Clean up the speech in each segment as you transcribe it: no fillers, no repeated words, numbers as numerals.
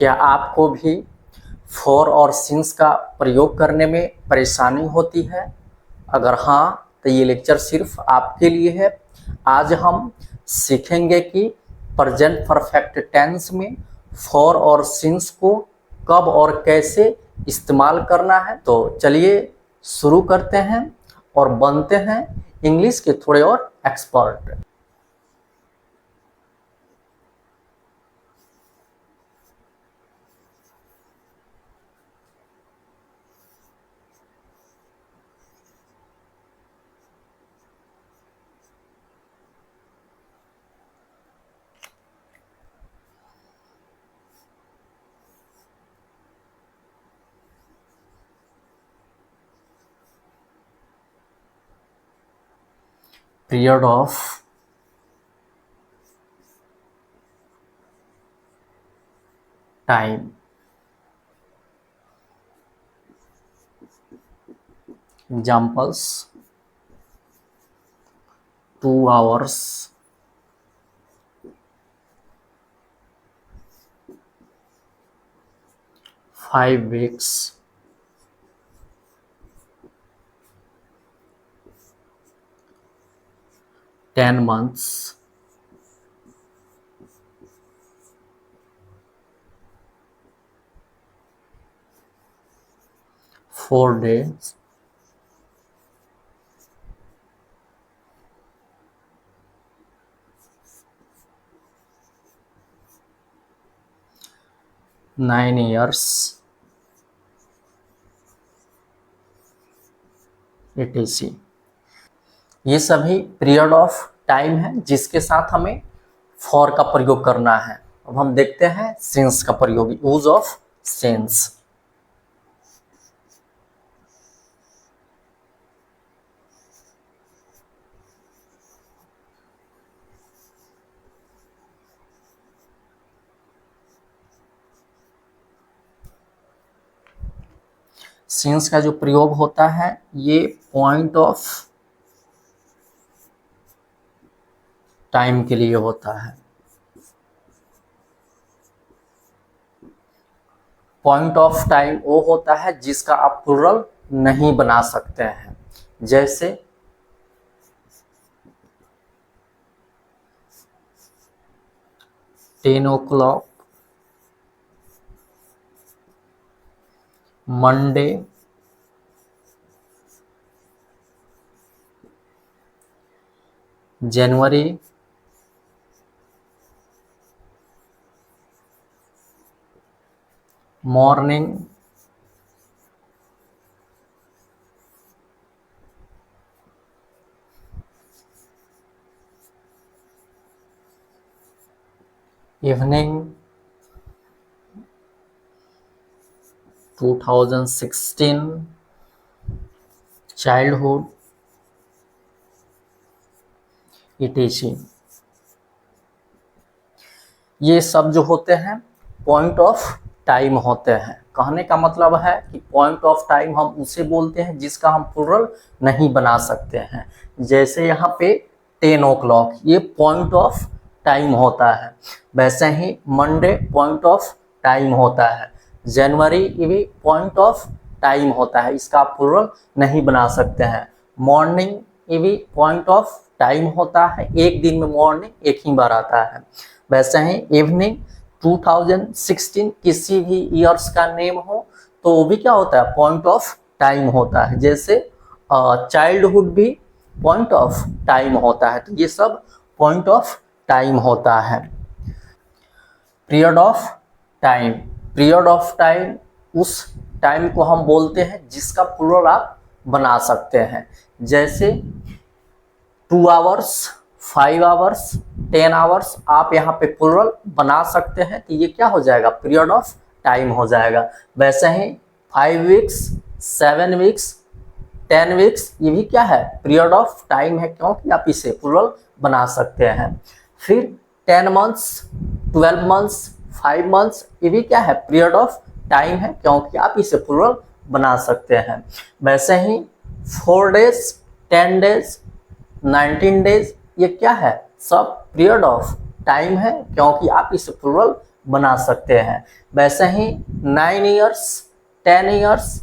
क्या आपको भी फॉर और सिंस का प्रयोग करने में परेशानी होती है? अगर हाँ, तो ये लेक्चर सिर्फ आपके लिए है। आज हम सीखेंगे कि प्रेजेंट परफेक्ट टेंस में फॉर और सिंस को कब और कैसे इस्तेमाल करना है। तो चलिए शुरू करते हैं और बनते हैं इंग्लिश के थोड़े और expert. Period of time, examples 2 hours, 5 weeks, 10 months, 4 days, 9 years, etc. ये सभी पीरियड ऑफ टाइम है जिसके साथ हमें फॉर का प्रयोग करना है। अब हम देखते हैं सिंस का प्रयोग, यूज ऑफ सिंस। सिंस का जो प्रयोग होता है ये पॉइंट ऑफ टाइम के लिए होता है। पॉइंट ऑफ टाइम वो होता है जिसका आप प्लुरल नहीं बना सकते हैं, जैसे 10 o'clock, मंडे, जनवरी, मॉर्निंग, इवनिंग, 2016, चाइल्डहुड, etc. ये सब जो होते हैं पॉइंट ऑफ टाइम होते हैं। कहने का मतलब है कि पॉइंट ऑफ टाइम हम उसे बोलते हैं जिसका हम प्लुरल नहीं बना सकते हैं। जैसे यहाँ पे 10 o'clock ये पॉइंट ऑफ टाइम होता है, वैसे ही मंडे पॉइंट ऑफ टाइम होता है, जनवरी ये भी पॉइंट ऑफ टाइम होता है, इसका आप प्लुरल नहीं बना सकते हैं। मॉर्निंग ये भी पॉइंट ऑफ टाइम होता है, एक दिन में मॉर्निंग एक ही बार आता है। वैसे ही इवनिंग 2016 किसी भी ईयर्स का नेम हो तो वो भी क्या होता है, पॉइंट ऑफ टाइम होता है। जैसे चाइल्डहुड भी पॉइंट ऑफ टाइम होता है। तो ये सब पॉइंट ऑफ टाइम होता है। Period of time, period of time उस टाइम को हम बोलते हैं जिसका प्लुरल आप बना सकते हैं। जैसे 2 hours, 5 hours, 10 hours आप यहाँ पे प्लुरल बना सकते हैं, तो ये क्या हो जाएगा, पीरियड ऑफ टाइम हो जाएगा। वैसे ही 5 weeks, 7 weeks, 10 weeks ये भी क्या है, पीरियड ऑफ टाइम है, क्योंकि आप इसे प्लुरल बना सकते हैं। फिर 10 months, 12 months, 5 months ये भी क्या है, पीरियड ऑफ टाइम है, क्योंकि आप इसे प्लुरल बना सकते हैं। वैसे ही 4 days, 10 days, 19 days ये क्या है, सब पीरियड ऑफ टाइम है, क्योंकि आप इसे प्लुरल बना सकते हैं। वैसे ही 9 ईयर्स, 10 ईयर्स,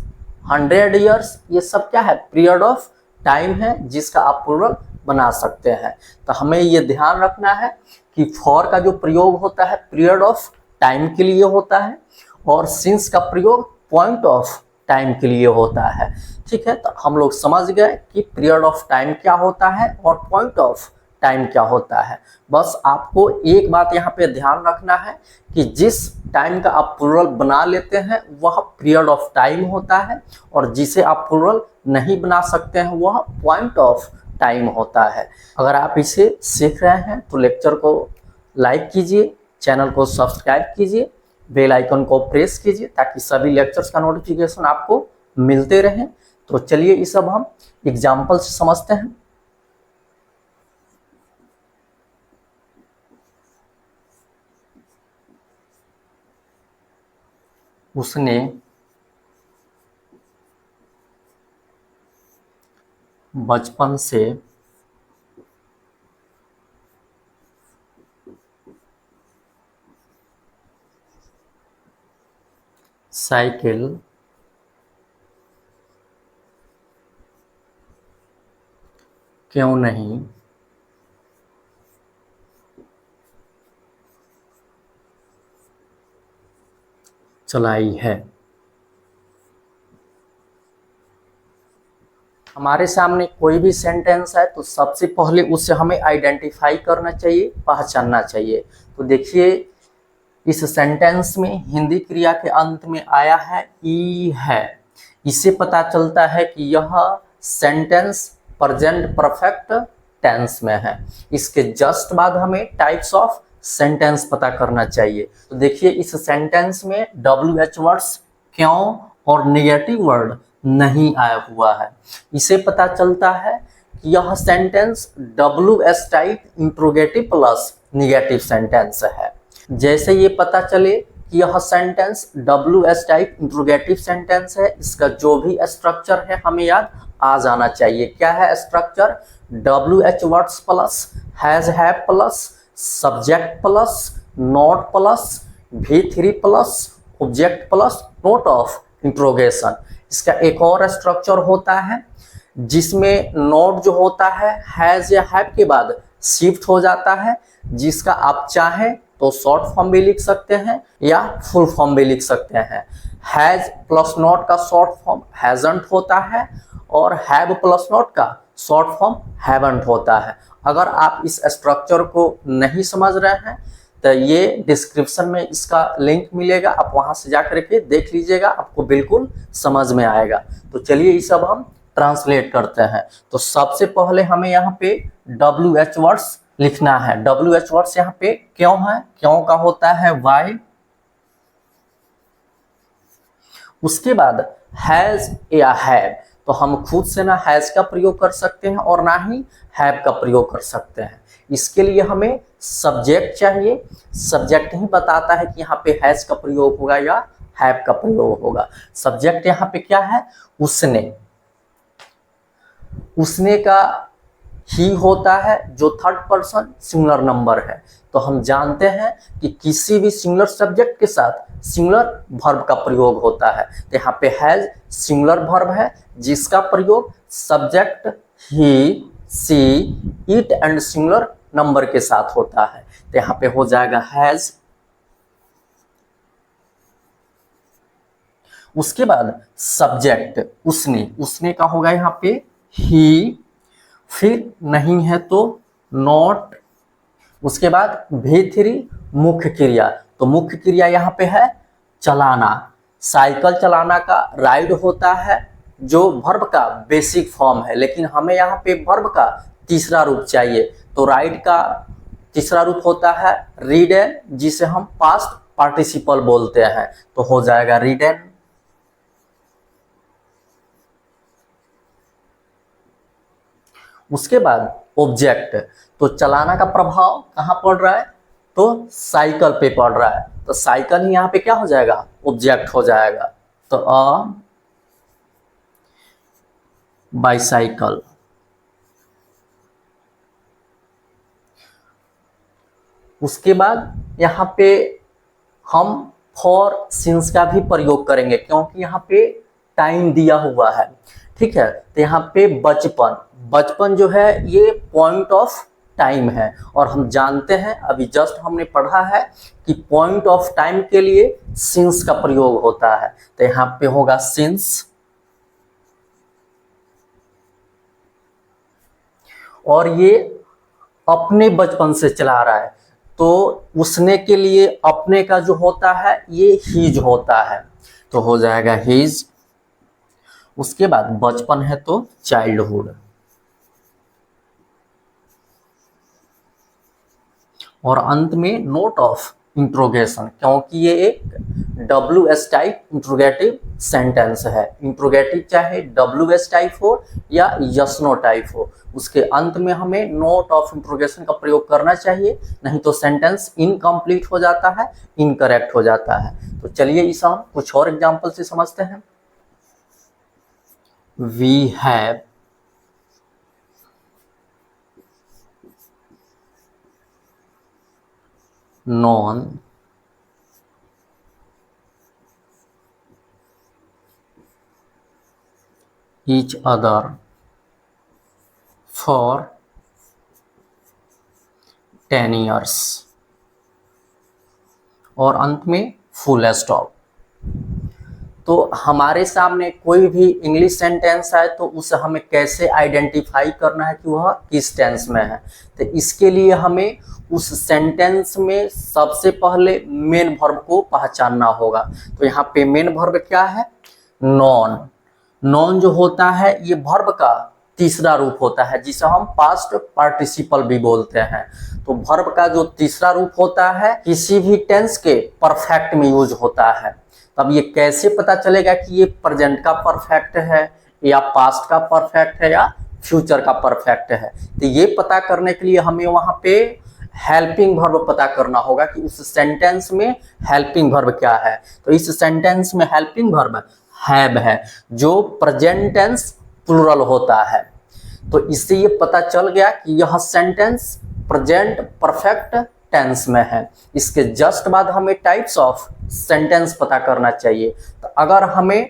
100 ईयर्स, ये सब क्या है, पीरियड ऑफ टाइम है जिसका आप प्लूरल बना सकते हैं। तो हमें ये ध्यान रखना है कि फॉर का जो प्रयोग होता है पीरियड ऑफ टाइम के लिए होता है और सिंस का प्रयोग पॉइंट ऑफ टाइम के लिए होता है। ठीक है, तो हम लोग समझ गए कि पीरियड ऑफ टाइम क्या होता है और पॉइंट ऑफ टाइम क्या होता है। बस आपको एक बात यहाँ पे ध्यान रखना है कि जिस टाइम का आप प्लूरल बना लेते हैं वह पीरियड ऑफ टाइम होता है और जिसे आप प्लूरल नहीं बना सकते हैं वह पॉइंट ऑफ टाइम होता है। अगर आप इसे सीख रहे हैं तो लेक्चर को लाइक कीजिए, चैनल को सब्सक्राइब कीजिए, बेल आइकन को प्रेस कीजिए ताकि सभी लेक्चर्स का नोटिफिकेशन आपको मिलते रहें। तो चलिए ये सब हम एग्जाम्पल से समझते हैं। उसने बचपन से साइकिल क्यों नहीं चलाई है। हमारे सामने कोई भी सेंटेंस है तो सबसे पहले उससे हमें आइडेंटिफाई करना चाहिए, पहचानना चाहिए। तो देखिए इस सेंटेंस में हिंदी क्रिया के अंत में आया है ई है। इससे पता चलता है कि यह सेंटेंस प्रेजेंट परफेक्ट टेंस में है। इसके जस्ट बाद हमें टाइप्स ऑफ सेंटेंस पता करना चाहिए। तो देखिए इस सेंटेंस में WH वर्ड्स क्यों और नेगेटिव वर्ड नहीं आया हुआ है। इसे पता चलता है कि यह sentence WS type interrogative plus negative sentence है। जैसे ये पता चले कि यह sentence WS type interrogative sentence है, इसका जो भी स्ट्रक्चर है हमें याद आ जाना चाहिए। क्या है structure? WH words plus has have plus subject plus note plus V3 plus object plus note of interrogation. इसका एक और स्ट्रक्चर होता है जिसमें नोट जो होता है हैज या हैव के बाद शिफ्ट हो जाता है, जिसका आप चाहें तो शॉर्ट फॉर्म भी लिख सकते हैं या फुल फॉर्म भी लिख सकते हैं। हैज प्लस नॉट का शॉर्ट फॉर्म हैजंट होता है और हैव प्लस नॉट का शॉर्ट फॉर्म हैवंट होता है। अगर आप इस स्ट्रक्चर को नहीं समझ रहे हैं तो ये डिस्क्रिप्शन में इसका लिंक मिलेगा, आप वहां से जाकर के देख लीजिएगा, आपको बिल्कुल समझ में आएगा। तो चलिए ये सब हम ट्रांसलेट करते हैं। तो सबसे पहले हमें यहाँ पे WH वर्ड्स लिखना है। WH वर्ड्स यहाँ पे क्यों है, क्यों का होता है वाई। उसके बाद हैज या हैव, तो हम खुद से ना हैज का प्रयोग कर सकते हैं और ना ही हैव का प्रयोग कर सकते हैं। इसके लिए हमें सब्जेक्ट चाहिए। सब्जेक्ट ही बताता है कि यहाँ पे हैज का प्रयोग होगा या हैव का प्रयोग होगा। सब्जेक्ट यहाँ पे क्या है? उसने। उसने का ही होता है जो थर्ड पर्सन सिंगुलर नंबर है। तो हम जानते हैं कि किसी भी सिंगुलर सब्जेक्ट के साथ सिंगुलर वर्ब का प्रयोग होता है। तो यहाँ पे हैज सिंगुलर वर्ब है जिसका प्रयोग subject he, she, it and singular number के साथ होता है। तो यहाँ पे हो जाएगा हैज। उसके बाद सब्जेक्ट उसने, उसने का होगा यहाँ पे ही, फिर नहीं है तो नॉट। उसके बाद V3 मुख्य क्रिया, तो मुख्य क्रिया यहाँ पे है चलाना। साइकिल चलाना का राइड होता है जो वर्ब का बेसिक फॉर्म है, लेकिन हमें यहाँ पे वर्ब का तीसरा रूप चाहिए। तो राइड का तीसरा रूप होता है रीडन, जिसे हम पास्ट पार्टिसिपल बोलते हैं। तो हो जाएगा रीडन। उसके बाद ऑब्जेक्ट, तो चलाना का प्रभाव कहाँ पड़ रहा है? तो साइकिल पे पड़ रहा है। तो साइकिल ही यहाँ पे क्या हो जाएगा? ऑब्जेक्ट हो जाएगा। तो अ बाइसाइकिल। उसके बाद यहाँ पे हम फॉर सिंस का भी प्रयोग करेंगे क्योंकि यहाँ पे टाइम दिया हुआ है। ठीक है, तो यहाँ पे बचपन, बचपन जो है ये पॉइंट ऑफ टाइम है और हम जानते हैं अभी जस्ट हमने पढ़ा है कि पॉइंट ऑफ टाइम के लिए सिंस का प्रयोग होता है। तो यहाँ पे होगा सिंस और ये अपने बचपन से चला रहा है तो उसने के लिए अपने का जो होता है ये हीज होता है, तो हो जाएगा हीज। उसके बाद बचपन है तो चाइल्डहुड और अंत में नोट ऑफ इंट्रोगेशन क्योंकि ये एक WS टाइप इंट्रोगेटिव सेंटेंस है। इंट्रोगेटिव चाहे WS टाइप हो या यस नो टाइप हो, उसके अंत में हमें नोट ऑफ इंट्रोगेशन का प्रयोग करना चाहिए, नहीं तो सेंटेंस इनकम्प्लीट हो जाता है, इनकरेक्ट हो जाता है। तो चलिए इसे हम कुछ और एग्जाम्पल से समझते हैं। We have known each other for 10 years और अंत में फुल स्टॉप। तो हमारे सामने कोई भी इंग्लिश सेंटेंस आए तो उसे हमें कैसे आइडेंटिफाई करना है कि वह किस टेंस में है। तो इसके लिए हमें उस सेंटेंस में सबसे पहले मेन वर्ब को पहचानना होगा। तो यहाँ पे मेन वर्ब क्या है? नॉन। नॉन जो होता है ये वर्ब का तीसरा रूप होता है जिसे हम पास्ट पार्टिसिपल भी बोलते हैं। तो वर्ब का जो तीसरा रूप होता है किसी भी टेंस के परफेक्ट में यूज होता है। तब ये कैसे पता चलेगा कि ये प्रेजेंट का परफेक्ट है या पास्ट का परफेक्ट है या फ्यूचर का परफेक्ट है? तो ये पता करने के लिए हमें वहां पे हेल्पिंग वर्ब पता करना होगा कि उस सेंटेंस में हेल्पिंग वर्ब क्या है। तो इस सेंटेंस में हेल्पिंग वर्ब हैव है जो प्रेजेंट टेंस प्लूरल होता है। तो इससे ये पता चल गया कि यह सेंटेंस प्रेजेंट परफेक्ट टेंस में है। इसके जस्ट बाद हमें टाइप्स ऑफ सेंटेंस पता करना चाहिए। तो अगर हमें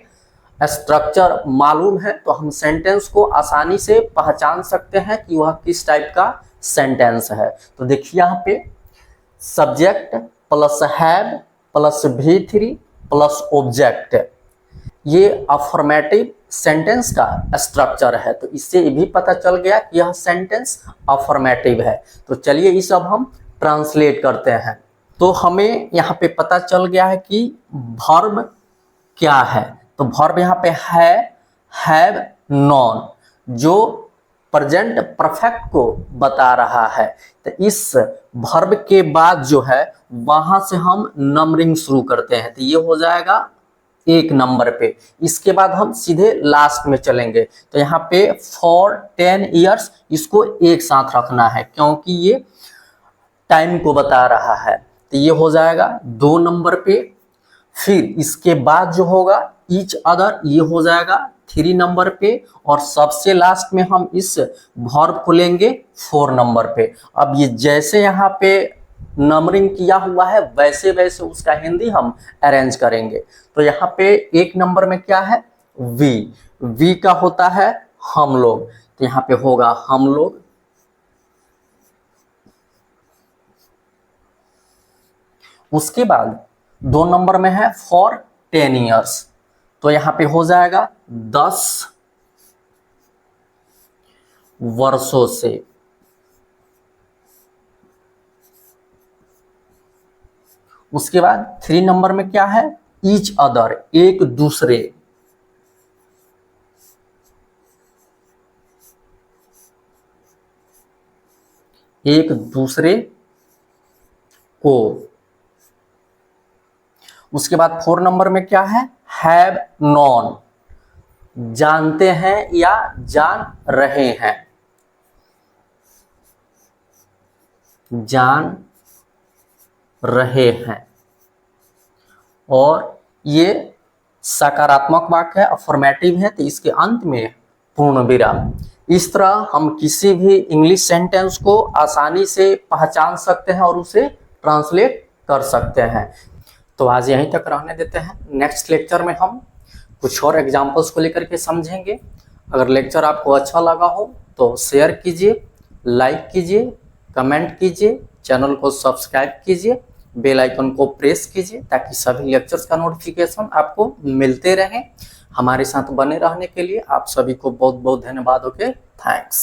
स्ट्रक्चर मालूम है तो हम सेंटेंस को आसानी से पहचान सकते हैं कि वह किस टाइप का सेंटेंस है। तो देखिए यहाँ पे subject plus have plus V3 plus object, ये अफर्मेटिव सेंटेंस का स्ट्रक्चर है। तो इससे ये भी पता चल गया कि यह सेंटेंस अफर्मेटिव है। तो चलिए इस अब हम ट्रांसलेट करते हैं। तो हमें यहाँ पे पता चल गया है कि वर्ब क्या है। तो वर्ब यहाँ पे है हैव नॉन जो प्रेजेंट परफेक्ट को बता रहा है। तो इस वर्ब के बाद जो है वहां से हम नंबरिंग शुरू करते हैं। तो ये हो जाएगा 1 नंबर पे। इसके बाद हम सीधे लास्ट में चलेंगे। तो यहाँ पे फॉर 10 ईयर्स इसको एक साथ रखना है क्योंकि ये टाइम को बता रहा है। तो ये हो जाएगा 2 नंबर पे। फिर इसके बाद जो होगा ईच अदर ये हो जाएगा 3 नंबर पे और सबसे लास्ट में हम इस वर्ब को लेंगे 4 नंबर पे। अब ये जैसे यहाँ पे नंबरिंग किया हुआ है वैसे वैसे उसका हिंदी हम अरेंज करेंगे। तो यहाँ पे 1 नंबर में क्या है? वी का होता है हम लोग, तो यहाँ पे होगा हम लोग। उसके बाद 2 नंबर में है फॉर 10 ईयर्स, तो यहाँ पे हो जाएगा 10 वर्षों से। उसके बाद 3 नंबर में क्या है? ईच अदर एक दूसरे, एक दूसरे को। उसके बाद 4 नंबर में क्या है? हैव नॉन जानते हैं या जान रहे हैं, जान रहे हैं। और ये सकारात्मक वाक्य है, अफर्मेटिव है, तो इसके अंत में पूर्ण विराम। इस तरह हम किसी भी इंग्लिश सेंटेंस को आसानी से पहचान सकते हैं और उसे ट्रांसलेट कर सकते हैं। तो आज यहीं तक रहने देते हैं। नेक्स्ट लेक्चर में हम कुछ और एग्जाम्पल्स को लेकर के समझेंगे। अगर लेक्चर आपको अच्छा लगा हो तो शेयर कीजिए, लाइक कीजिए, कमेंट कीजिए, चैनल को सब्सक्राइब कीजिए, बेल आइकन को प्रेस कीजिए ताकि सभी लेक्चर्स का नोटिफिकेशन आपको मिलते रहें। हमारे साथ बने रहने के लिए आप सभी को बहुत बहुत धन्यवाद। Okay, thanks.